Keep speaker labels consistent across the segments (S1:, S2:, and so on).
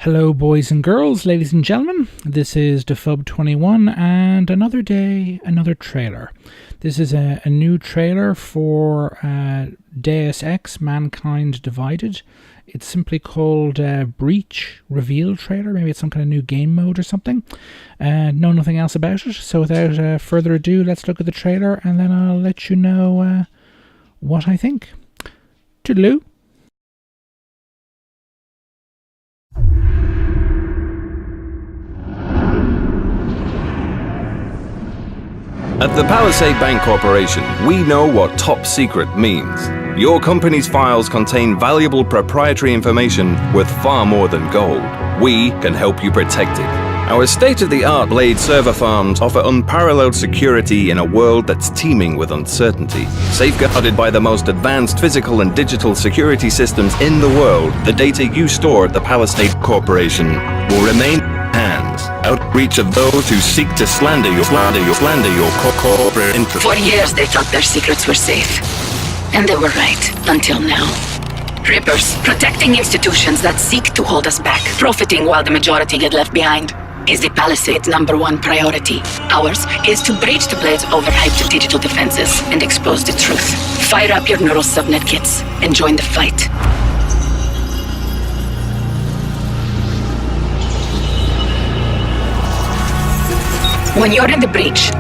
S1: Hello, boys and girls, ladies and gentlemen. This is Defub21, and another day, another trailer. This is a new trailer for Deus Ex, Mankind Divided. It's simply called Breach Reveal Trailer. Maybe it's some kind of new game mode or something. Know nothing else about it. So without further ado, let's look at the trailer, and then I'll let you know what I think. Toodaloo.
S2: At the Palisade Bank Corporation, we know what top secret means. Your company's files contain valuable proprietary information worth far more than gold. We can help you protect it. Our state-of-the-art Blade server farms offer unparalleled security in a world that's teeming with uncertainty. Safeguarded by the most advanced physical and digital security systems in the world, the data you store at the Palisade Corporation will remain hands out of reach of those who seek to slander your corporate interests.
S3: For years they thought their secrets were safe. And they were right, until now. Rippers, protecting institutions that seek to hold us back, profiting while the majority get left behind, is the Palisade's #1 priority. Ours is to breach the Blade's overhyped digital defenses and expose the truth. Fire up your neural subnet kits and join the fight. When you're in the breach,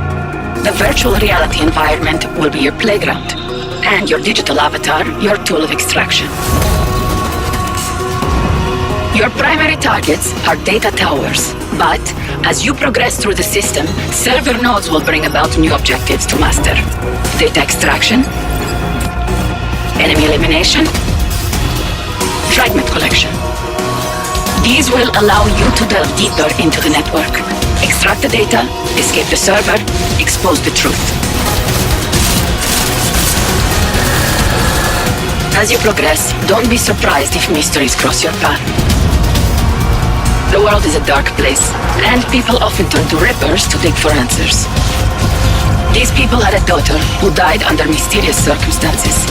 S3: the virtual reality environment will be your playground, and your digital avatar, your tool of extraction. Your primary targets are data towers, but as you progress through the system, server nodes will bring about new objectives to master. Data extraction, enemy elimination, fragment collection. These will allow you to delve deeper into the network. Extract the data, escape the server, expose the truth. As you progress, don't be surprised if mysteries cross your path. The world is a dark place, and people often turn to Rippers to dig for answers. These people had a daughter who died under mysterious circumstances.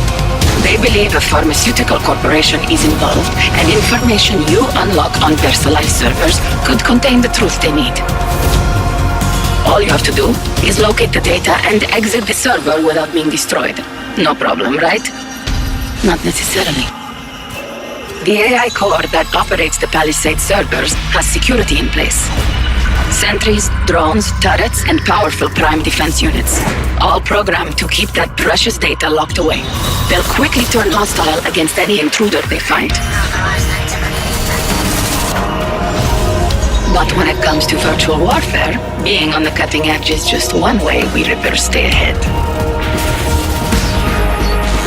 S3: They believe a pharmaceutical corporation is involved, and information you unlock on Versalife servers could contain the truth they need. All you have to do is locate the data and exit the server without being destroyed. No problem, right? Not necessarily. The AI core that operates the Palisade servers has security in place. Sentries, drones, turrets, and powerful prime defense units, all programmed to keep that precious data locked away. They'll quickly turn hostile against any intruder they find. But when it comes to virtual warfare, being on the cutting edge is just one way we Rippers stay ahead.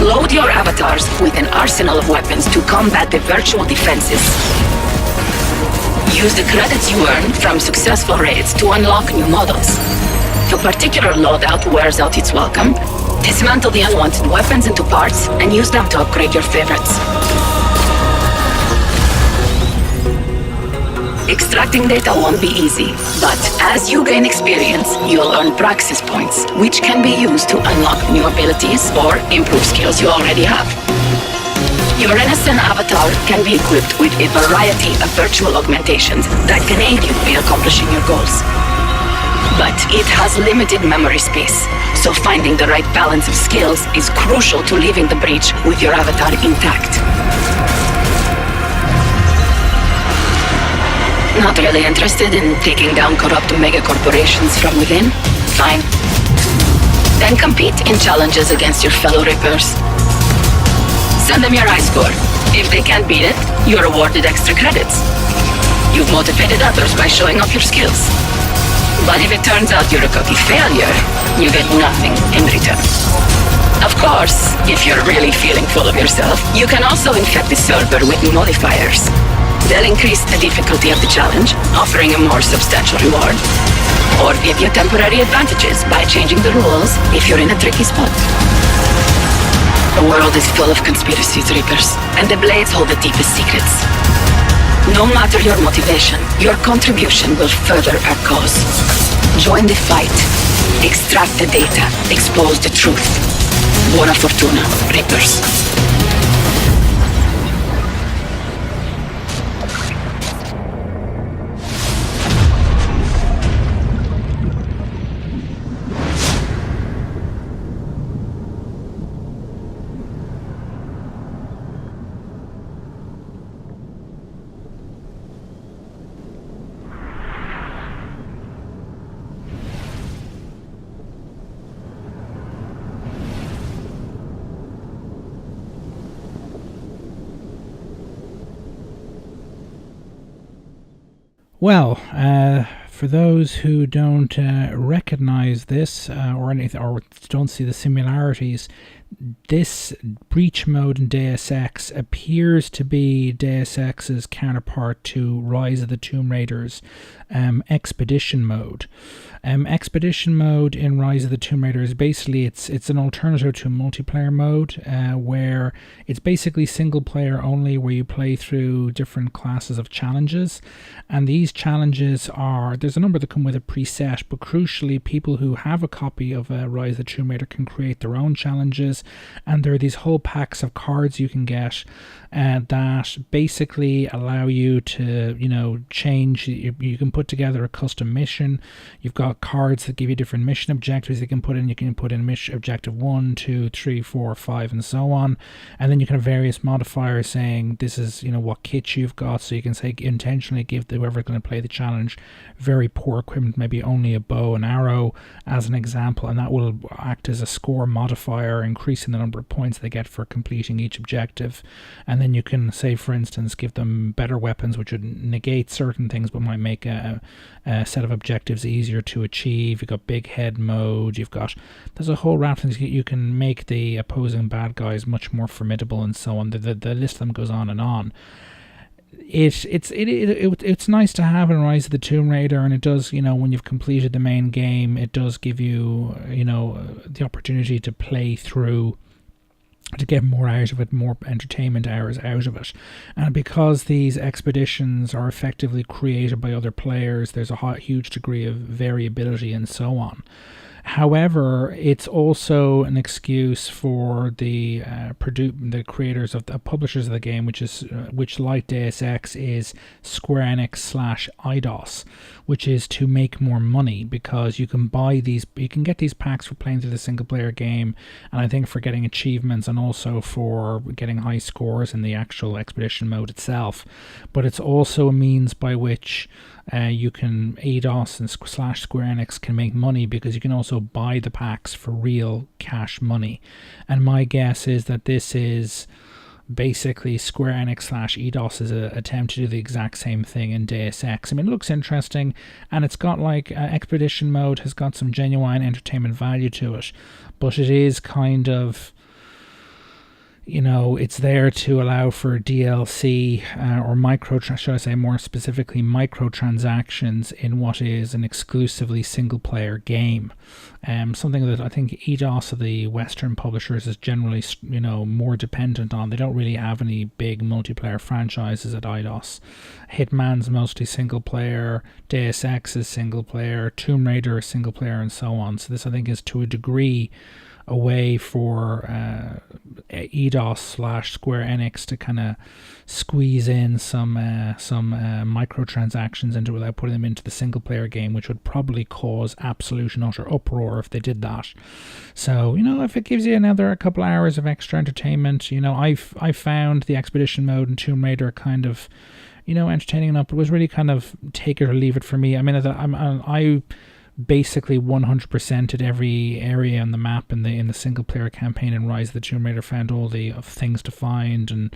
S3: Load your avatars with an arsenal of weapons to combat the virtual defenses. Use the credits you earn from successful raids to unlock new models. If a particular loadout wears out its welcome, dismantle the unwanted weapons into parts and use them to upgrade your favorites. Extracting data won't be easy, but as you gain experience, you'll earn praxis points, which can be used to unlock new abilities or improve skills you already have. Your NSN avatar can be equipped with a variety of virtual augmentations that can aid you in accomplishing your goals. But it has limited memory space, so finding the right balance of skills is crucial to leaving the breach with your avatar intact. Not really interested in taking down corrupt mega corporations from within? Fine. Then compete in challenges against your fellow Rippers. Send them your high score. If they can't beat it, you're awarded extra credits. You've motivated others by showing off your skills. But if it turns out you're a cocky failure, you get nothing in return. Of course, if you're really feeling full of yourself, you can also infect the server with modifiers. They'll increase the difficulty of the challenge, offering a more substantial reward, or give you temporary advantages by changing the rules if you're in a tricky spot. The world is full of conspiracies, Reapers, and the Blades hold the deepest secrets. No matter your motivation, your contribution will further our cause. Join the fight. Extract the data. Expose the truth. Buona fortuna, Reapers.
S1: Well, for those who don't recognize this or anything, or don't see the similarities, this breach mode in Deus Ex appears to be Deus Ex's counterpart to Rise of the Tomb Raider's expedition mode. Expedition mode in Rise of the Tomb Raider is basically it's an alternative to multiplayer mode where it's basically single player only, where you play through different classes of challenges, and these challenges there's a number that come with a preset, but crucially people who have a copy of Rise of the Tomb Raider can create their own challenges, and there are these whole packs of cards you can get that basically allow you to change. You can put together a custom mission. You've got cards that give you different mission objectives you can put in. You can put in mission objective 1, 2, 3, 4, 5, and so on, and then you can have various modifiers saying this is what kit you've got, so you can say intentionally give whoever's going to play the challenge very poor equipment, maybe only a bow and arrow as an example, and that will act as a score modifier, increasing the number of points they get for completing each objective. And then you can say, for instance, give them better weapons which would negate certain things but might make a set of objectives easier to achieve. You've got big head mode, there's a whole raft of things. You can make the opposing bad guys much more formidable and so on. The list of them goes on and on. It's nice to have in Rise of the Tomb Raider, and it does, when you've completed the main game, it does give you, the opportunity to play through, to get more out of it, more entertainment hours out of it. And because these expeditions are effectively created by other players, there's a huge degree of variability and so on. However, it's also an excuse for the creators of the publishers of the game, which like Deus Ex is Square Enix / Eidos, which is to make more money, because you can get these packs for playing through the single player game, and I think for getting achievements and also for getting high scores in the actual expedition mode itself. But it's also a means by which you can Eidos and / Square Enix can make money, because you can also buy the packs for real cash money. And my guess is that this is basically Square Enix / Eidos' attempt to do the exact same thing in Deus Ex. I mean, it looks interesting, and it's got expedition mode has got some genuine entertainment value to it, but it is kind of, it's there to allow for DLC or should I say more specifically microtransactions in what is an exclusively single-player game. Something that I think Eidos of the Western publishers is generally, more dependent on. They don't really have any big multiplayer franchises at Eidos. Hitman's mostly single-player, Deus Ex is single-player, Tomb Raider is single-player, and so on. So this, I think, is to a degree a way for Eidos / Square Enix to kind of squeeze in some microtransactions into without putting them into the single player game, which would probably cause absolute and utter uproar if they did that. So if it gives you a couple hours of extra entertainment, I found the expedition mode in Tomb Raider kind of entertaining enough. It was really kind of take it or leave it for me. I mean, I basically 100%ed every area on the map in the single player campaign in Rise of the Tomb Raider, found all the things to find and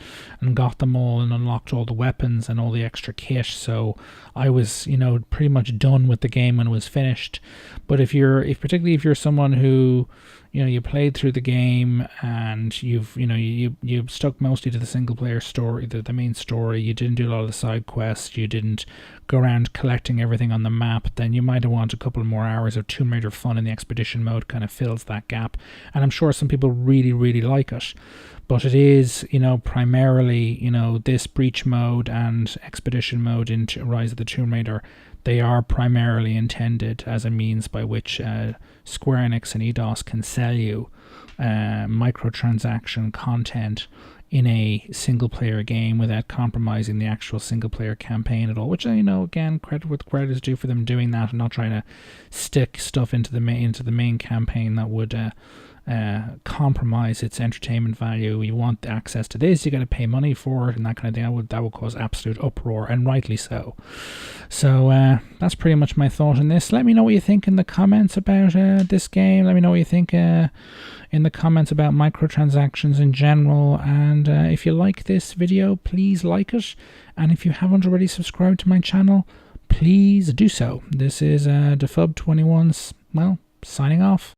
S1: got them all and unlocked all the weapons and all the extra kit. So I was pretty much done with the game when it was finished. But particularly if you're someone who you played through the game and you've stuck mostly to the single player story, the main story, you didn't do a lot of the side quests, you didn't go around collecting everything on the map, then you might have wanted a couple more hours of Tomb Raider fun in the expedition mode. Kind of fills that gap, and I'm sure some people really, really like it. But it is, primarily, this breach mode and expedition mode in Rise of the Tomb Raider, they are primarily intended as a means by which Square Enix and Eidos can sell you microtransaction content in a single player game without compromising the actual single player campaign at all, which again, credit where the credit is due for them doing that and not trying to stick stuff into the main campaign that would compromise its entertainment value. You want access to this, you got to pay money for it, and that kind of thing. That would cause absolute uproar, and rightly so. So that's pretty much my thought on this. Let me know what you think in the comments about this game. Let me know what you think in the comments about microtransactions in general, and if you like this video, please like it, and if you haven't already subscribed to my channel, please do so. This is Defub21's, well, signing off.